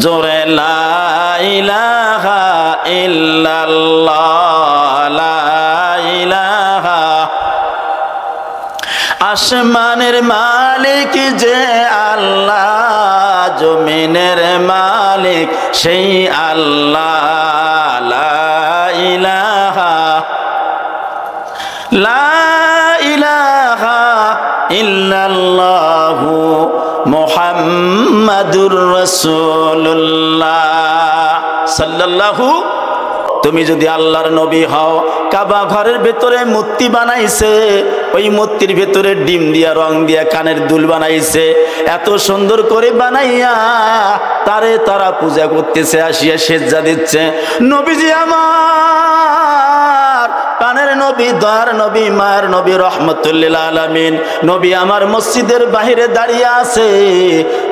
জোরে লা ইলাহা ইল্লাল্লাহ, লা ইলাহা। আসমানের মালিক যে আল্লাহ, জমিনের মালিক সেই আল্লাহ, লা ইলাহা, লা ইলাহা ইল্লাল্লাহু মুহাম্মাদুর রাসূলুল্লাহ সাল্লাল্লাহু। তুমি যদি আল্লাহর নবী হও, কাবা ঘরের ভেতরে মূর্তি বানাইছে, ওই মূর্তির ভেতরে ডিম দিয়া রং দিয়া কানের দুল বানাইছে, এত সুন্দর করে বানাইয়া তারা পূজা করতেছে, আসিয়া সেজদা দিচ্ছে। নবীজি আমার প্রাণের নবী, দয়ার নবী, মায়ের নবী, রহমতুল্লিল আলামিন নবী আমার মসজিদের বাহিরে দাঁড়িয়ে আছে।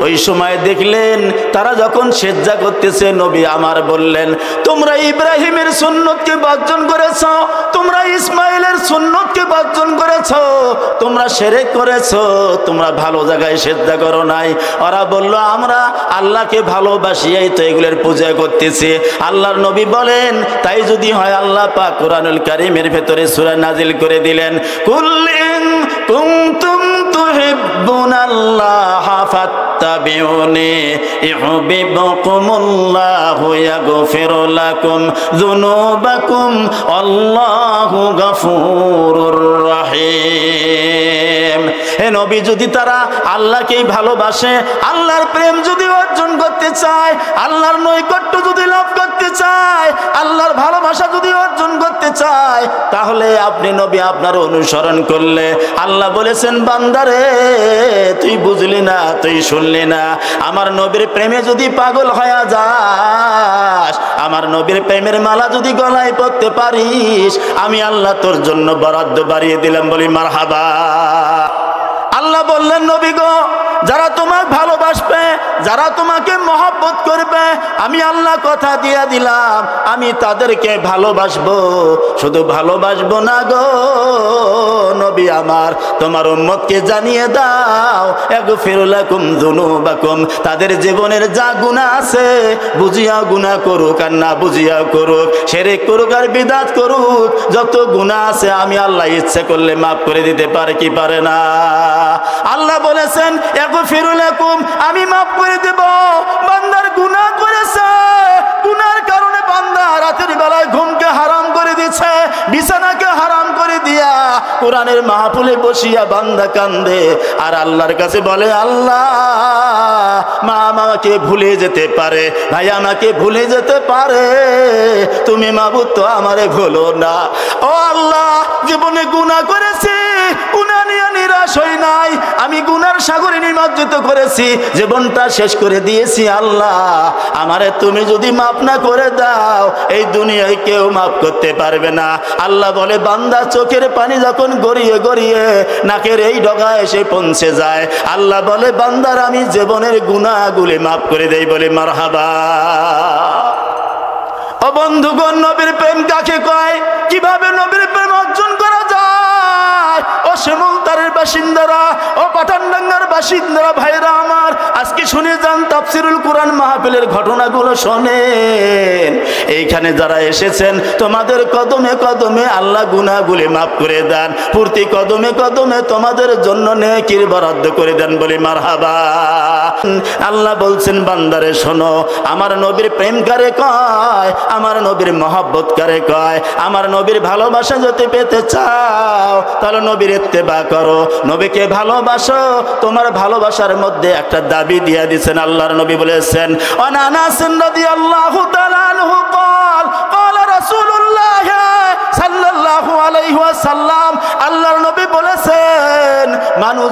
ওই সময় দেখলেন তারা যখন সেজদা করতেছে, নবী আমার বললেন, তোমরা ইব্রাহিমের সুন্নতকে বর্জন করেছ, তোমরা ইসমাইলের সুন্নতকে বর্জন করেছ, তোমরা শিরক করেছ, তোমরা ভালো জায়গায় সেজদা করো নাই। ওরা বলল, আমরা আল্লাহকে ভালোবাসিয়াই তো এগুলোর পূজা করতেছি। আল্লাহর নবী বলেন, তাই যদি হয় আল্লাহ পাক কুরআনুল কারীমের ভেতরে সূরা নাজিল করে দিলেন, কুল ইন কুনতুম তুহিব্বুনাল্লাহা ফাত্তাবিউনি ইউহিব্বুকুমুল্লাহু ইয়াগফির লাকুম যুনুবাকুম আল্লাহু গফুরুর রহিম। হে নবী, যদি তারা আল্লাহকেই ভালোবাসে, আল্লাহর প্রেম যদি অর্জন করতে চায়, আল্লাহর নৈকট্য যদি লাভ করতে চায়, আল্লাহর ভালোবাসা যদি অর্জন করতে চায়, তাহলে আপনি নবী আপনার অনুসরণ করলে, আল্লাহ বলেছেন, বান্দারে তুই বুঝলি না, তুই শুনলি না, আমার নবীর প্রেমে যদি পাগল হয়ে যাস, আমার নবীর প্রেমের মালা যদি গলায় পরতে পারিস, আমি আল্লাহ তোর জন্য বরাদ্দ বাড়িয়ে দিলাম। বলি মারহাবা। আল্লাহ বললেন, নবী গো, যারা তোমাকে ভালোবাসবে, যারা তোমাকে মহব্বত করবে, আমি আল্লাহ কথা দিয়ে দিলাম, আমি তাদেরকে ভালোবাসবো। শুধু ভালোবাসবো না গো নবী আমার, তোমার উম্মতকে জানিয়ে দাও, ইয়াগফির লাকুম যুনুবাকুম, তাদের জীবনের যা গুনাহ আছে, বুঝিয়া গুনাহ করুক আর না বুঝিয়া করুক, শিরক করুক আর বিদআত করুক, যত গুনাহ আছে আমি আল্লাহ ইচ্ছা করলে মাফ করে দিতে পারে কি পারে না? আল্লাহ বলেছেন, ইয়াগফির লাকুম, আমি মাফ করে দেব। বান্দার গুনাহ করেছে, গুনার কারণে বান্দা রাতের বেলায় ঘুমকে হারাম করে দিয়েছে, বিছানাকে হারাম করে দিয়া কোরআনের মাহফিলে বসিয়া বান্দা কান্দে আর আল্লাহর কাছে বলে, আল্লাহ মা আমাকে ভুলে যেতে পারে, ভাই আমাকে ভুলে যেতে পারে, তুমি মাবুদ তো আমারে ভুলো না। ও আল্লাহ, জীবনে গুনাহ করেছি, গুনাহ নিয়ে নিরাশ হই নাই, আমি গুনার সাগরে নিমজ্জিত করেছি, জীবনটা শেষ করে দিয়েছি। আল্লাহ আমারে তুমি যদি মাফ না করে দাও, এই দুনিয়ায় কেউ মাফ করতে পারবে না। আল্লাহ বলে, বান্দা চোখের পানি যখন গড়িয়ে গড়িয়ে নাকের এই ডগা এসে পৌঁছে যায়, আল্লাহ বলে, বান্দার আমি জীবনের গুনাহগুলি মাফ করে দেই। বলে মারহাবা। ও বন্ধুগণ, নবীর প্রেম কাকে কয়? কিভাবে নবীর প্রেম অর্জন করা যায়? ও শিমুলতারের বাসিন্দারা, ও পাঠানডাঙ্গার বাসিন্দারা, ভাইরা আমার, আজকে শুনে যান তাফসিরুল কোরআন মাহফিলের ঘটনাগুলো শোনেন। এইখানে যারা এসেছেন, তোমাদের কদমে কদমে আল্লাহ গুনাহগুলি মাফ করে দেন, প্রতি কদমে কদমে তোমাদের জন্য নেকির বরাদ্দ করে দেন। বলি মারহাবা। আল্লাহ বলছেন, বান্দারে শোনো, আমার নবীর প্রেম কারে কয়, আমার নবীর মহব্বত কারে কয়, আমার নবীর ভালোবাসা যদি পেতে চাও, তাহলে নবীর ইত্তেবা করো, নবীকে ভালোবাসো। তোমার ভালোবাসার মধ্যে একটা দাবি দিয়ে দিয়েছেন আল্লাহর নবী, বলেছেন, আনাস রাদিয়াল্লাহু তাআলা আনহু قال قال رسول الله সাল্লাল্লাহু আলাইহি ওয়াসাল্লাম, আল্লাহর নবী বলেছেন, মানুষ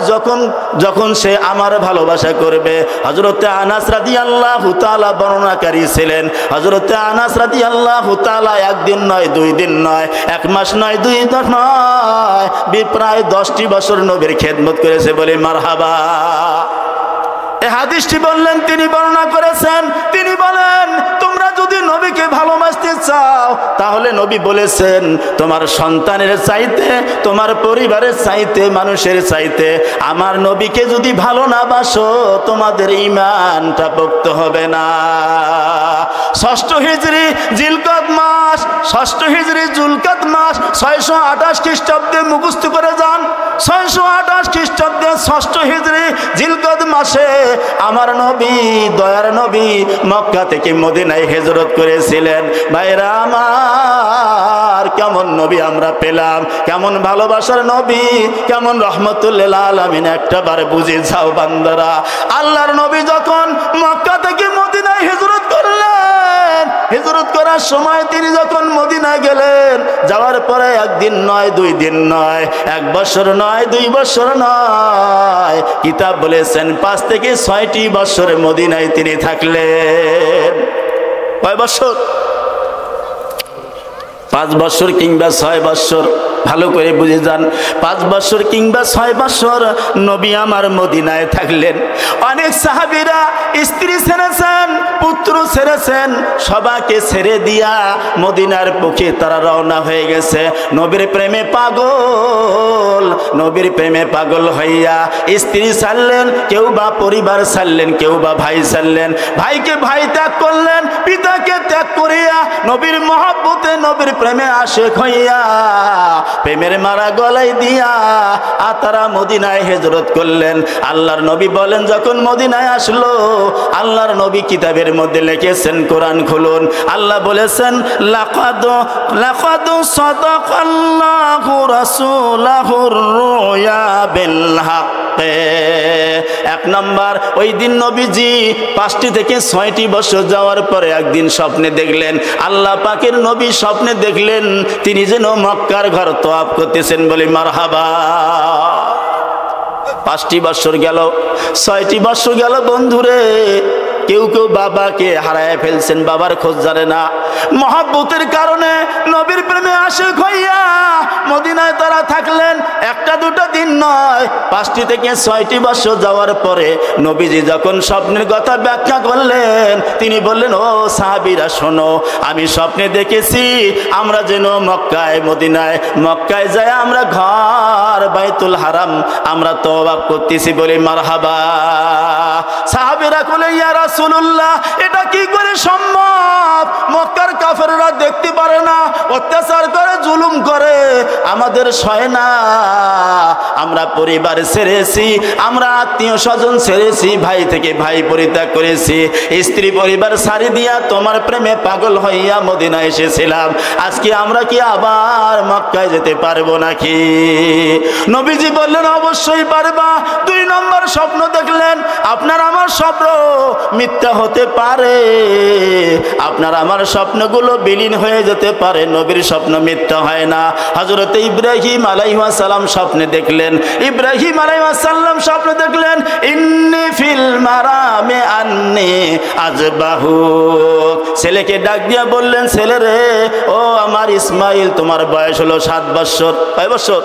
যখন সে আমার ভালোবাসা করবে। হযরত আনাস রাদিয়াল্লাহু তাআলা বর্ণনাকারী ছিলেন। হযরত আনাস রাদিয়াল্লাহু তাআলা একদিন নয়, দুই দিন নয়, এক মাস নয়, 2 মাস নয়, প্রায় 10টি বছর নবীর খেদমত করেছে। বলে মারহাবা। এই হাদিসটি বললেন, তিনি বর্ণনা করেছেন, তিনি বলেন, তোমরা যদি নবীকে নবীকে ভালোবাসতে চাও তাহলে নবী বলেছেন তোমার সন্তানের চাইতে, তোমার পরিবারের চাইতে, মানুষের চাইতে আমার নবীকে যদি ভালো না বাসো তোমাদের ঈমানটা পোক্ত হবে না। ষষ্ঠ হিজরি জিলকদ মাস, ষষ্ঠ হিজরি জুলকদ মাস 628 খ্রিস্টাব্দে মুখস্থ করে যান। 628 খ্রিস্টাব্দে ষষ্ঠ হিজরি জিলকদ মাসে আমার নবী, দয়ার নবী মক্কা থেকে মদিনায় হিজরত করেছিলেন। ভাইরা আমার, কেমন নবী আমরা পেলাম, কেমন ভালোবাসার নবী, কেমন রহমতুল্লিল আলামিন, একটাবার বুঝে যাও বান্দারা। আল্লাহর নবী যখন মক্কা থেকে মদিনায় হিজরত করলেন, হিজরত করার সময় তিনি যখন মদিনায় গেলেন, যাওয়ার পরে একদিন নয়, 2 দিন নয়, 1 বছর নয়, 2 বছর নয়, কিতাব বলেছেন 5 থেকে 6টি বছর মদিনায় তিনি থাকলেন। কয় বছর? 5 বছর কিংবা 6 বছর, ভালো করে বুঝে যান। 5 বছর কিংবা 6 বছর নবী আমার মদিনায় থাকলেন। অনেক সাহাবীরা স্ত্রী ছেড়েছেন, পুত্র ছেড়েছেন, সবাইকে ছেড়ে দিয়া মদিনার পক্ষে তারা রওনা হয়ে গেছে। নবীর প্রেমে পাগল, নবীর প্রেমে পাগল হইয়া স্ত্রী ছাড়লেন, কেউ বা পরিবার ছাড়লেন, কেউ বা ভাই ছাড়লেন, ভাইকে ভাই ত্যাগ করলেন, পিতাকে ত্যাগ করিয়া নবীর মহব্বতে, নবীর প্রেমে আশেক হইয়া প্রেমের মারা গলায় দিয়া তারা মদিনায় হিজরত করলেন। আল্লাহর নবী বলেন, যখন মদিনায় আসলো, আল্লাহর নবী কিতাবের মধ্যে লিখেছেন, কোরআন খুলুন, আল্লাহ বলেছেন লাকাদ সাদাকাল্লাহু রাসূলাহুর রুয়া বিল হক। 1 নম্বর, ওই দিন নবীজি 5টি থেকে 6টি বছর যাওয়ার পরে একদিন স্বপ্নে দেখলেন, আল্লাহ পাকের নবী স্বপ্নে দেখলেন তিনি যেন মক্কার ঘর তওয়াফ করতেছেন। বলি মারহাবা। 5টি বছর গেল, 6টি বছর গেল বন্ধুরে। কেউ কেউ বাবাকে হারায় ফেলছেন, বাবার খোঁজ জানে না। মহব্বতের কারণে নবীর প্রেমে আশিক হইয়া মদিনায় তারা থাকলেন। 1-2 দিন নয়, 5টি থেকে 6টি বছর যাওয়ার পরে নবীজি যখন স্বপ্নের কথা ব্যাখ্যা করলেন, তিনি বললেন, ও সাহাবীরা শোনো, আমি স্বপ্নে দেখেছি আমরা যেন মক্কায়, মদিনায়, মক্কায় যায় আমরা ঘর বাইতুল হারাম আমরা তওয়াফ করতেছি। বলে মারহাবা। সাহাবীরা বলে, ইয়া রাসূলুল্লাহ, এটা কি করে সম্ভব? মক্কার কাফেররা দেখতে পারে না, অত্যাচার করে, জুলুম করে, আমাদের সয় না। আমরা পরিবার ছেড়েছি, আমরা আত্মীয় স্বজন ছেড়েছি, ভাই থেকে ভাই পরিত্যাগ করেছি, স্ত্রী পরিবার ছাড়ি দিয়া তোমার প্রেমে পাগল হইয়া মদিনায় এসেছিলাম। আজকে আমরা কি আবার মক্কায় যেতে পারবো নাকি? নবীজি বললেন, অবশ্যই পারবা। 2 নম্বর স্বপ্ন দেখলেন, আপনার আমার স্বপ্ন মিথ্যা হতে পারে, আপনার আমার স্বপ্নগুলো বিলীন হয়ে যেতে পারে, নবীর স্বপ্ন মিথ্যা হয় না। হযরত ইব্রাহিম আলাইহিস সালাম স্বপ্নে দেখলেন, ইব্রাহিম আলাইহিস সালাম স্বপ্নে দেখলেন, ইন্নী ফিল মারামে আন্নী আযবাহু। ছেলেকে ডাক দিয়া বললেন, ছেলে রে, ও আমার ইসমাইল, তোমার বয়স হলো 7 বছর। কয় বছর?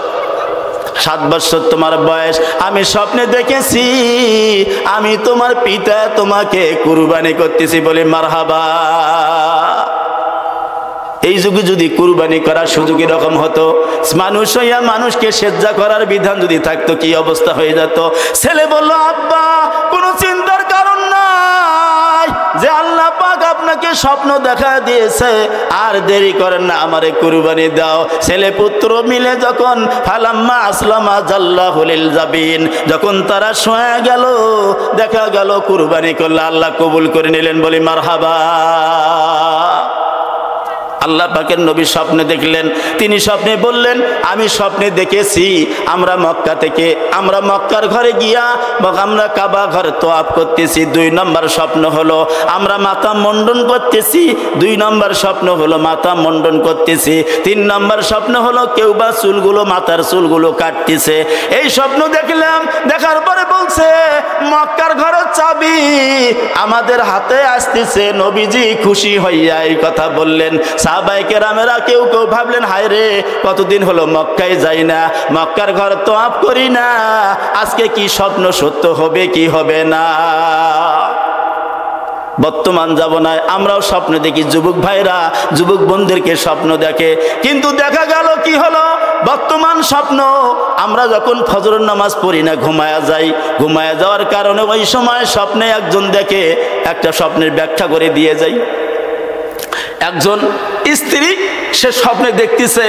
7 বছর তোমার বয়স। আমি স্বপ্নে দেখেছি আমি তোমার পিতা তোমাকে কুরবানি করতেছি। বলে মারহাবা। এই যুগে যদি কুরবানি করার সুযোগ এরকম হতো, মানুষ হইয়া মানুষকে সেজদা করার বিধান যদি থাকতো, কি অবস্থা হয়ে যেত। ছেলে বলল, আব্বা, কোনো চিন্তার কারণ নাই, যে আল্লাহ পাক আপনাকে স্বপ্ন দেখা দিয়েছে, আর দেরি করেন না, আমারে কুরবানি দাও। ছেলে পুত্র মিলে যখন ফালাম্মা আসলামা জাল্লাহু লিল জাবিন, যখন তারা শোয়া গেল, দেখা গেল কুরবানি করলে আল্লাহ কবুল করে নিলেন। বলি মারহাবা। আল্লাহ পাকের নবী স্বপ্নে দেখলেন, তিনি স্বপ্নে বললেন, আমি স্বপ্নে দেখেছি আমরা মক্কা থেকে, আমরা মক্কার ঘরে গিয়া আমরা কাবা ঘর তওয়াফ করতেছি। 2 নম্বর স্বপ্ন হলো আমরা মাথা মুন্ডন করতেছি। 2 নম্বর স্বপ্ন হলো মাথা মুন্ডন করতেছি। 3 নম্বর স্বপ্ন হলো কেউ বা চুলগুলো, মাথার চুলগুলো কাটতেছে। এই স্বপ্ন দেখলাম, দেখার পরে বলছে, মক্কার ঘরের চাবি আমাদের হাতে আসতেছে। নবীজি খুশি হইয়া এই কথা বললেন। সাহাবায়ে কেরামেরা কেউ কেউ ভাবলেন, হায় রে, কতদিন হলো মক্কায় যাই না, মক্কার ঘর তওয়াফ করি না, আজকে কি স্বপ্ন সত্য হবে কি হবে না। বর্তমান যাব না, আমরাও স্বপ্ন দেখি, যুবক ভাইরা যুবক বোনদেরকে স্বপ্ন দেখে, কিন্তু দেখা গেল কি হলো, বর্তমান স্বপ্ন আমরা যখন ফজরের নামাজ পড়ি না ঘুমায়া যাই, ঘুমায়া যাওয়ার কারণে ওই সময় স্বপ্নে একজন দেখে, একটা স্বপ্নের ব্যাখ্যা করে দিয়ে যাই। একজন স্ত্রী সে স্বপ্নে দেখতেছে,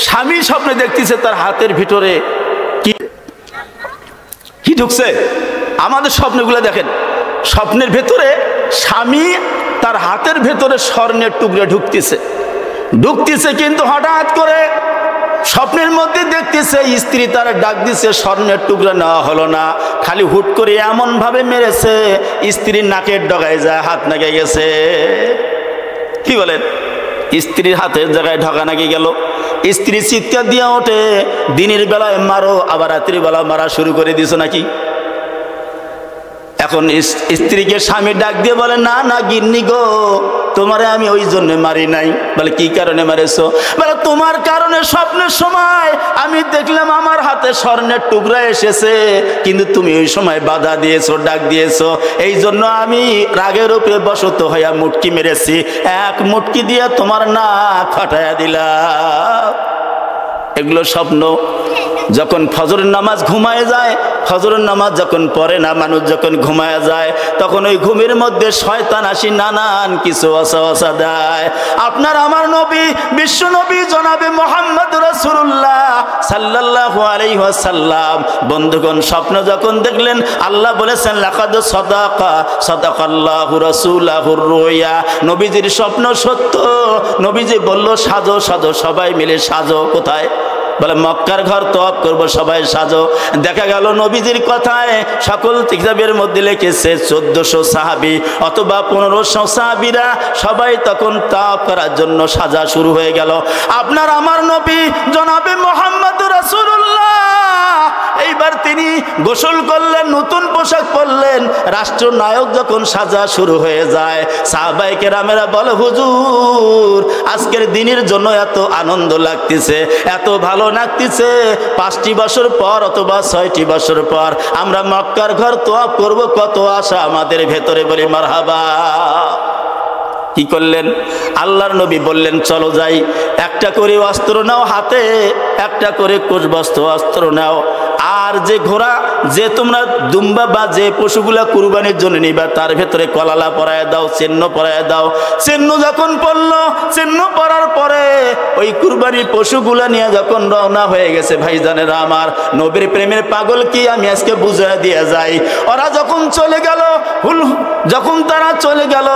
স্বামী স্বপ্নে দেখতেছে তার হাতের ভিতরে কি ঢুকছে। আমাদের স্বপ্নগুলো দেখেন, স্বপ্নের ভেতরে স্বামী তার হাতের ভেতরে স্বর্ণের টুকরা ঢুকতেছে, কিন্তু হঠাৎ করে স্বপ্নের মধ্যে দেখতেছে স্ত্রী তার ডাক দিছে, স্বর্ণের টুকরা নেওয়া হলো না, খালি হুট করে এমন ভাবে মেরেছে স্ত্রীর নাকের ডগায় যায় হাত নাকে গেছে। কি বলেন, স্ত্রীর হাতের জায়গায় ঢোকা নাকি গেল। স্ত্রী চিৎকার দিয়া ওঠে, দিনের বেলায় মারো আবার রাত্রি বেলা মারা শুরু করে দিছো নাকি। এখন স্ত্রীকে স্বামী ডাক দিয়ে বলে, না না গিন্নি গো, তোমারে আমি ওই জন্য মারি নাই। বলে কি কারণে মারেছো? বলে তোমার কারণে স্বপ্নের সময় আমি দেখলাম আমার হাতে স্বর্ণের টুকরা এসেছে, কিন্তু তুমি ওই সময় বাধা দিয়েছো, ডাক দিয়েছো, এই জন্য আমি রাগের উপরে বশত হইয়া মুটকি মেরেছি, এক মুটকি দিয়ে তোমার নাক ফাটাইয়া দিলাম। এগুলো স্বপ্ন। যখন ফজরের নামাজ ঘুমায় যায়, ফজরের নামাজ যখন পড়ে না মানুষ, যখন ঘুমায় যায়, তখন ওই ঘুমের মধ্যে শয়তান আসি নানান কিছু ওয়াসওয়াসা দেয়। আপনার আমার নবী, বিশ্ব নবী জনাবে মুহাম্মদ রাসূলুল্লাহ সাল্লাল্লাহু আলাইহি ওয়াসাল্লাম বন্ধুগণ স্বপ্ন যখন দেখলেন, আল্লাহ বলেছেন লাকাদ সাদাকাল্লাহু রাসূলাহুর রুয়া, নবীজির স্বপ্ন সত্য। নবীজি বলল সাজো সাজো, সবাই মিলে সাজো। কোথায়? বলে মক্কার ঘর তওয়াফ করব, সবাই সাজো। দেখা গেল নবীজির কথায় সকল কিতাবের মধ্যে লিখেছে 1400 সাহাবী অথবা 1500 সাহাবীরা সবাই তখন তওয়াফ করার জন্য সাজা শুরু হয়ে গেল। আপনার আমার নবী জনাবে মুহাম্মদ রাসূলুল্লাহ এইবার তিনি গোসল করলেন, নতুন পোশাক পরলেন, রাষ্ট্রনায়ক যখন সাজা শুরু হয়ে যায়, সাহাবায়ে কেরামেরা বলে হুজুর আজকের দিনের জন্য এত আনন্দ লাগতেছে, এত ভালো লাগতেছে, 5টি বছর পর অথবা 6টি বছর পর আমরা মক্কার ঘর তওয়াফ করব, কত আশা আমাদের ভেতরে। বলি মারহাবা। কি করলেন? আল্লাহর নবী বললেন চলো যাই, একটা করে অস্ত্র নাও হাতে, একটা করে কোষবস্ত্র অস্ত্র নাও, আর যে ঘোড়া, যে তোমরা দুম্বা বা যে পশুগুলা কুরবানির জন্য নিবা তার ভেতরে কলালা পরায় দাও, চিহ্ন পরায় দাও। চিহ্ন যখন পড়লো, চিহ্ন পরার পরে ওই কুরবানির পশুগুলা নিয়ে যখন রওনা হয়ে গেছে, ভাইজানেরা আমার, নবীর প্রেমের পাগল কি আমি আজকে বুঝায় দিয়ে যাই। ওরা যখন চলে গেল, যখন তারা চলে গেল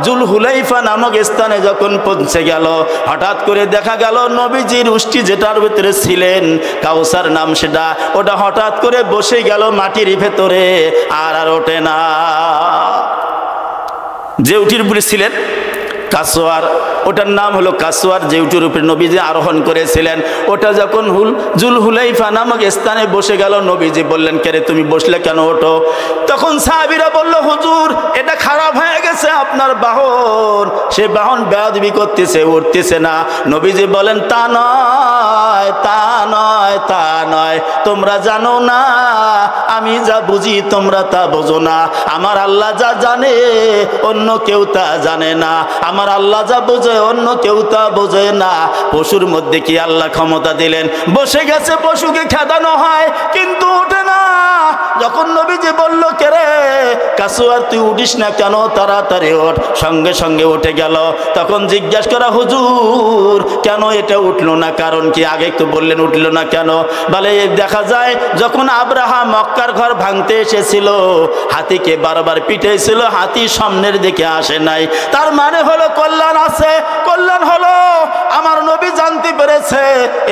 জুল হুলাইফা নামক স্থানে যখন পৌঁছে গেল, হঠাৎ করে দেখা গেল নবীজির উষ্টি যেটার ভিতরে ছিলেন, কাউসার নাম সেটা, ওটা হঠাৎ করে বসে গেল মাটির ভেতরে, আর ওঠে না। যে উটির উপরে ছিলেন কাসওয়ার, ওটার নাম হলো কাসওয়ার, যে উটের উপরে নবীজি আরোহণ করেছিলেন, ওটা যখন জুল হুলাইফা নামক স্থানে বসে গেল, নবীজি বললেন কেরে তুমি বসলে কেন, ওঠো। তখন সাহাবীরা বলল হুজুর এটা খারাপ হয়ে গেছে আপনার বাহন, সে বাহন বেয়াদবি করতেছে, উঠতেছে না। নবীজি বলেন তা নয়, তা নয়, তা নয়, তোমরা জানো না আমি যা বুঝি তোমরা তা বোঝো না। আমার আল্লাহ যা জানে অন্য কেউ তা জানে না, আমার আল্লাহ যা বোঝে অন্য কেউ তা বোঝে না। পশুর মধ্যে কি আল্লাহ ক্ষমতা দিলেন, বসে গেছে, পশুকে খেদানো হয় কিন্তু ওঠে না। যখন নবীজি বলল কেরে কাসওয়ার তুই উঠিস না কেন, তাড়াতাড়ি ওঠ, সঙ্গে সঙ্গে উঠে গেল। তখন জিজ্ঞাসা করা হুজুর কেন এটা উঠলো না, কারণ কি, আগে তো বললেন উঠলো না কেন? বলে দেখা যায় যখন আব্রাহা মক্কার ঘর ভাঙতে এসেছিল, হাতিকে বারবার পিটেছিল, হাতি সামনের দিকে আসে নাই, তার মানে হলো কল্যাণ আছে, কল্যাণ হলো। আমার নবী জানতে পেরেছে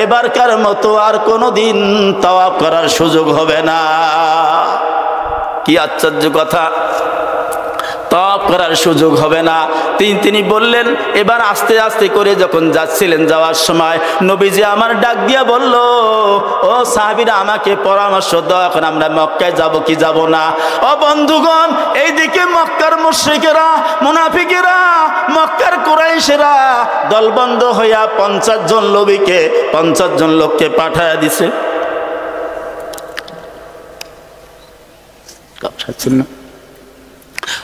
এবারকার মতো আর কোনোদিন তাওয়াফ করার সুযোগ হবে না। কি আশ্চর্য কথা, তাওয়াফ করার সুযোগ হবে না। তিনি বললেন, এবার আস্তে আস্তে করে যখন যাচ্ছিলেন, যাওয়ার সময় নবীজি আমার ডাক দিয়া বলল, ও সাহাবীরা আমাকে পরামর্শ দাও, এখন আমরা মক্কায় যাব কি যাব না। ও বন্ধুগণ, এইদিকে মক্কার মুশরিকেরা, মুনাফিকেরা, মক্কার কুরাইশেরা দলবন্ধ হইয়া 50 জন লোককে পাঠায়া দিছে।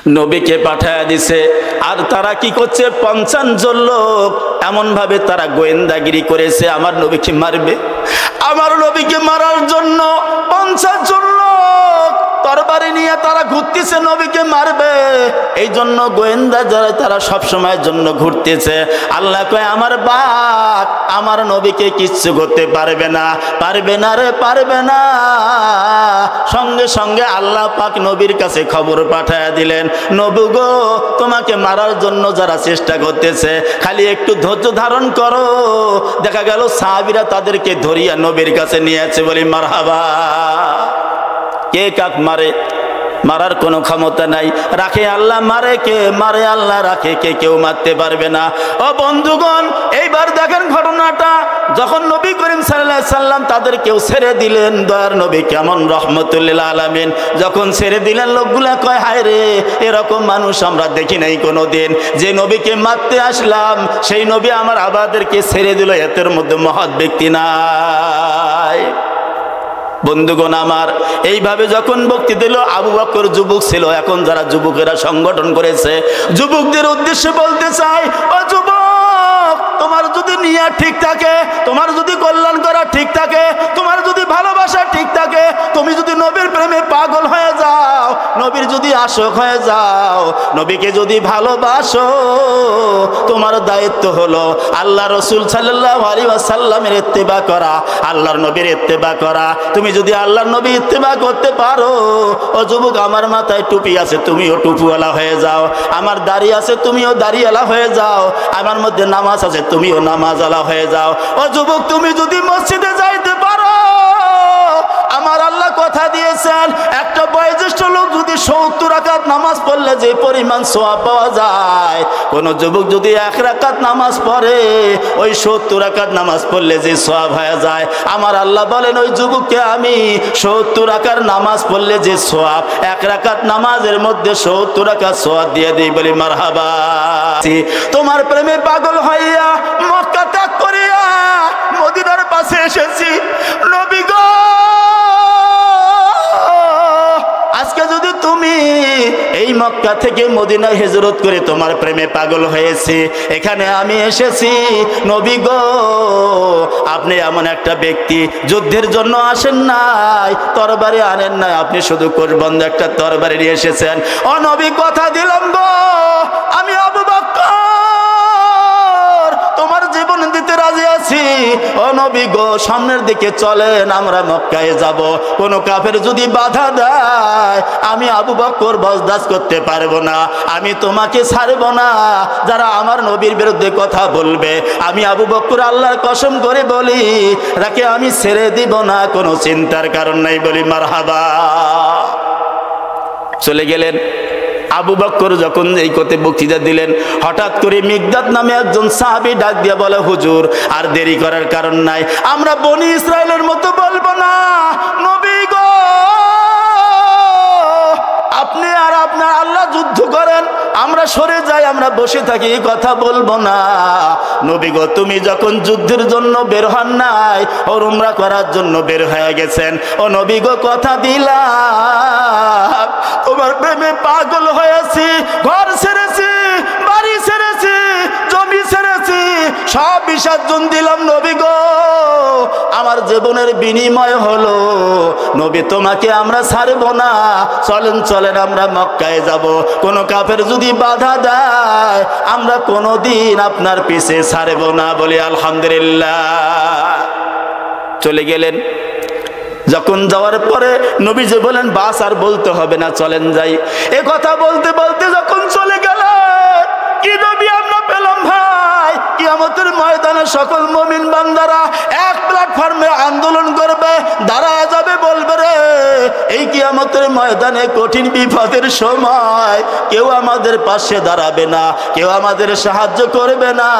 নবীকে পাঠায়া দিছে। আর তারা কি করছে, 50 জন লোক এমন ভাবে তারা গোয়েন্দাগিরি করেছে আমার নবীকে মারবে। আমার নবীকে মারার জন্য 50 জন লোক তরবারি নিয়ে তারা ঘুরতেছে, নবীকে মারবে। এই জন্য গোয়েন্দা যারা তারা সব সময়ের জন্য ঘুরতেছে। আল্লাহ কয় আমার বাপ আমার নবীকে কিচ্ছু করতে পারবে না, পারবে না রে, পারবে না। সঙ্গে সঙ্গে আল্লাহ পাক নবীর কাছে খবর পাঠায়া দিলেন, নবী গো তোমাকে মারার জন্য যারা চেষ্টা করতেছে খালি একটু ধৈর্য ধারণ করো। দেখা গেল সাহাবীরা তাদেরকে ধরিয়া নবীর কাছে নিয়েছে। বলি মারহাবা। কে কাক মারে? মারার কোনো ক্ষমতা নাই। রাখে আল্লাহ, মারে কে? মারে আল্লাহ, রাখে কে? কেউ মারতে পারবে না। ও বন্ধুগণ, এইবার দেখেন ঘটনাটা, যখন নবী করিম সাল্লাল্লাহু আলাইহি সাল্লাম তাদের কেউ ছেড়ে দিলেন, দয়ার নবী কেমন রহমতুল লিল আলামিন, যখন ছেড়ে দিলেন লোকগুলা কয় হায় রে, এরকম মানুষ আমরা দেখি নাই কোনোদিন। যে নবীকে মারতে আসলাম সেই নবী আমার আবাদেরকে ছেড়ে দিল, এতের মধ্যে মহৎ ব্যক্তি নাই। বন্ধুগণ আমার, এইভাবে যখন বক্তৃতা দিল, আবু বকর যুবক ছিল, এখন যারা যুবকেরা সংগঠন করেছে যুবকদের উদ্দেশ্যে বলতে চাই, ও যুবক, তোমার যদি নিয়া ঠিক থাকে, তোমার যদি কল্যাণ করা ঠিক থাকে, তোমার যদি ভালোবাসা ঠিক থাকে, তুমি যদি নবীর প্রেমে পাগল হয়ে যাও, নবীর যদি আশক হয়ে যাও, নবীকে যদি ভালোবাসো, তোমার দায়িত্ব হলো আল্লাহ রসুল সাল্লাল্লাহু আলাইহি ওয়াসাল্লামের ইত্তেবা করা, আল্লাহর নবীর ইত্তেবা করা। তুমি যদি আল্লাহর নবী ইত্তেবা করতে পারো, ও যুবক, আমার মাথায় টুপি আছে, তুমিও টুপিওয়ালা হয়ে যাও। আমার দাড়ি আছে, তুমিও দাড়িওয়ালা হয়ে যাও। আমার মধ্যে নামাজ আছে, তুমিও নামাজওয়ালা হয়ে যাও। ও যুবক, তুমি যদি মসজিদে যাইতে পারো, আমার আল্লাহ কথা দিয়েছেন, একটা বয়োজ্যেষ্ঠ লোক যদি 70 রাকাত নামাজ পড়লে যে পরিমাণ সওয়াব পাওয়া যায়, কোন যুবক যদি 1 রাকাত নামাজ পড়ে, ওই 70 রাকাত নামাজ পড়লে যে সওয়াব হয়ে যায়, আমার আল্লাহ বলেন ওই যুবককে আমি 70 রাকাত নামাজ পড়লে যে সওয়াব, 1 রাকাত নামাজের মধ্যে 70 রাকাত সওয়াব দিয়ে দিই। বলি মারহাবা। তোমার প্রেমে পাগল হইয়া মক্কা ত্যাগ করিয়া মদিনার পাশে এসেছি। নবী গো, আজকে যদি তুমি এই মক্কা থেকে মদিনায় হিজরত করে তোমার প্রেমে পাগল হয়েছে, এখানে আমি এসেছি, নবী গো, আপনি এমন একটা ব্যক্তি যুদ্ধের জন্য আসেন নাই, তরবারি আনেন নাই, আপনি শুধু কোষবন্ধ একটা তরবারি নিয়ে এসেছেন। ও নবী, কথা দিলাম গো, আমি আবু বকর তোমার জীবন দিতে রাজি আছি। ও নবী গো, সামনের দিকে চলেন, আমরা মক্কায় যাব। কোন কাফের যদি বাধা দেয়, আমি আবু বকর বরদাস্ত করতে পারবো না, আমি তোমাকে ছাড়বো না। যারা আমার নবীর বিরুদ্ধে কথা বলবে, আমি আবু বকর আল্লাহর কসম করে বলি, তাকে আমি ছেড়ে দিব না, কোনো চিন্তার কারণ নাই। বলি মারহাবা। চলে গেলেন। আবু বকর যখন এই কথা বক্তৃতা দিলেন, হঠাৎ করে মিকদাদ নামে একজন সাহাবী ডাক দিয়ে বলে, হুজুর, আর দেরি করার কারণ নাই, আমরা বনি ইসরায়েলের মতো বলবো না, নবী গো, আপনি আর আপনার আল্লাহ যুদ্ধ করেন, আমরা সরে যাই, আমরা বসে থাকি, এই কথা বলবো না। নবী গো, তুমি যখন যুদ্ধের জন্য বের হন নাই, ও উমরা করার জন্য বের হয়ে গেছেন। ও নবী গো, কথা দিলাম, তোমার প্রেমে পাগল হয়েছি, ঘর ছেড়েছি, বাড়ি ছেড়েছি, জমি ছেড়েছি, সব বিসর্জন দিলাম। নবী গো, আমার জীবনের বিনিময় হলো, নবী তোমাকে আমরা ছাড়বো না, চলেন চলেন আমরা মক্কায় যাব। কোন কাফের যদি বাধা দেয়, আমরা কোনোদিন আপনার পিছে ছাড়বো না। বলি আলহামদুলিল্লাহ। চলে গেলেন। যখন যাওয়ার পরে নবীজি বলেন, বাস আর বলতে হবে না, চলেন যাই। এ কথা বলতে বলতে যখন চলে গেলেন, কি নবী আমরা পেলাম ভাই, কিয়ামতের ময়দানে সকল মুমিন বান্দারা এক প্ল্যাটফর্মে আন্দোলন করবে, দাঁড়ায় যাবে, বলবে রে, এই কিয়ামতের ময়দানে কঠিন বিপদের সময় কেউ আমাদের পাশে দাঁড়াবে না, কেউ আমাদের সাহায্য করবে না,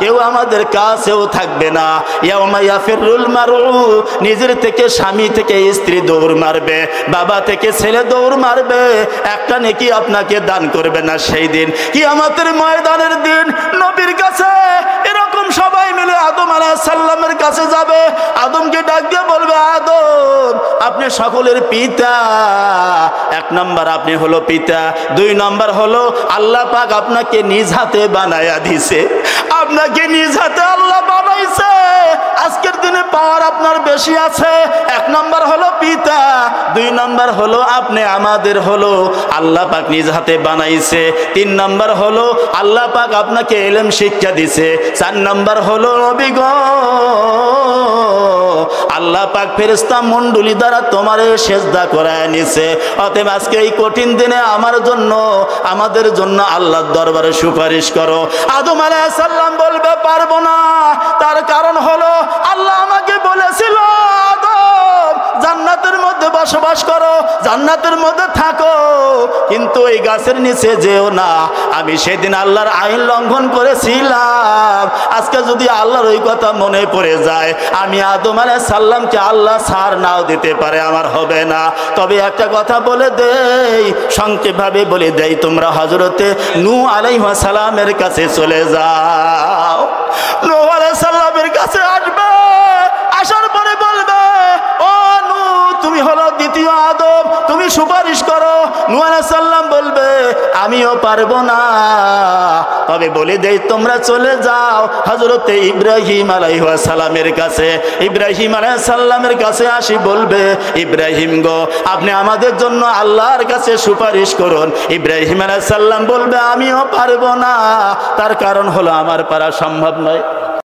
কেউ আমাদের কাছেও থাকবে না। ইয়াউমা ইয়াফিরুল মারউ, নিজের থেকে স্বামী থেকে স্ত্রী দৌড় মারবে, বাবা থেকে ছেলে দৌড় মারবে, একটা নেকি আপনাকে দান করবে না। সেই দিন কিয়ামতের ময়দানের দিন নবীর কাছে এরকম সবাই মিলে আদম আলাইহিস সালামের কাছে যাবে। আদমকে ডাক দিয়ে বলবে, আদম আপনি সকলের পিতা। 1 নাম্বার আপনি হলো পিতা, 2 নাম্বার হলো আল্লাহ পাক আপনাকে নিজ হাতে বানায়া দিছে। আপনাকে নিজ হাতে আল্লাহ বানাইছে। আজকের দিনে পাওয়ার আপনার বেশি আছে। 1 নাম্বার হলো পিতা, 2 নাম্বার হলো আপনি আমাদের হলো আল্লাহ পাক নিজ হাতে বানাইছে। 3 নাম্বার হলো আল্লাহ পাক আপনাকে ইলম শিক্ষা দিছে। 4 নাম্বার হলো নবী গো, আল্লাহ পাক ফেরেশতা মণ্ডলী দ্বারা তোমারে সেজদা করায় নিছে। অতএব আজকে এই কঠিন দিনে আমার জন্য, আমাদের জন্য আল্লাহর দরবারে সুপারিশ করো। আদম আলাইহিস সালাম বলবে, পারবো না। তার কারণ হলো আল্লাহ আমাকে বলেছিল, আদম জান্নাতের মধ্যে বসবাস করো, জান্নাতের মধ্যে থাকো, কিন্তু এই গাছের নিচে যেও না। আমি সেদিন আল্লাহর আইন লঙ্ঘন করেছিলাম। আজকে যদি আল্লাহর ওই কথা মনে পড়ে যায়, আমি আদম আলাইহিস সালামকে আল্লাহ ছাড় নাও দিতে পারে, আমার হবে না। তবে একটা কথা বলে দেই, সংক্ষেপভাবে বলে দেই, তোমরা হযরতে নূহ আলাইহিস সালামের কাছে চলে যাও। নূহ আলাইহিস সালামের কাছে আসবে, আসার পরে বলবে, ও নূহ তুমি হলো দ্বিতীয় আদম, তুমি সুপারিশ করো। নূহ আলাইহিস সালাম বলবে, আমিও পারবো না। তবে বলে দেই, তোমরা চলে যাও হযরতে ইব্রাহিম আলাইহিস সালামের কাছে। ইব্রাহিম আলাইহিস সালামের কাছে আসি বলবে, ইব্রাহিম গো আপনি আমাদের জন্য আল্লাহর কাছে সুপারিশ করুন। ইব্রাহিম আলাইহিস সালাম বলবে, আমিও পারবো না। তার কারণ হলো আমার পারা সম্ভব নয়।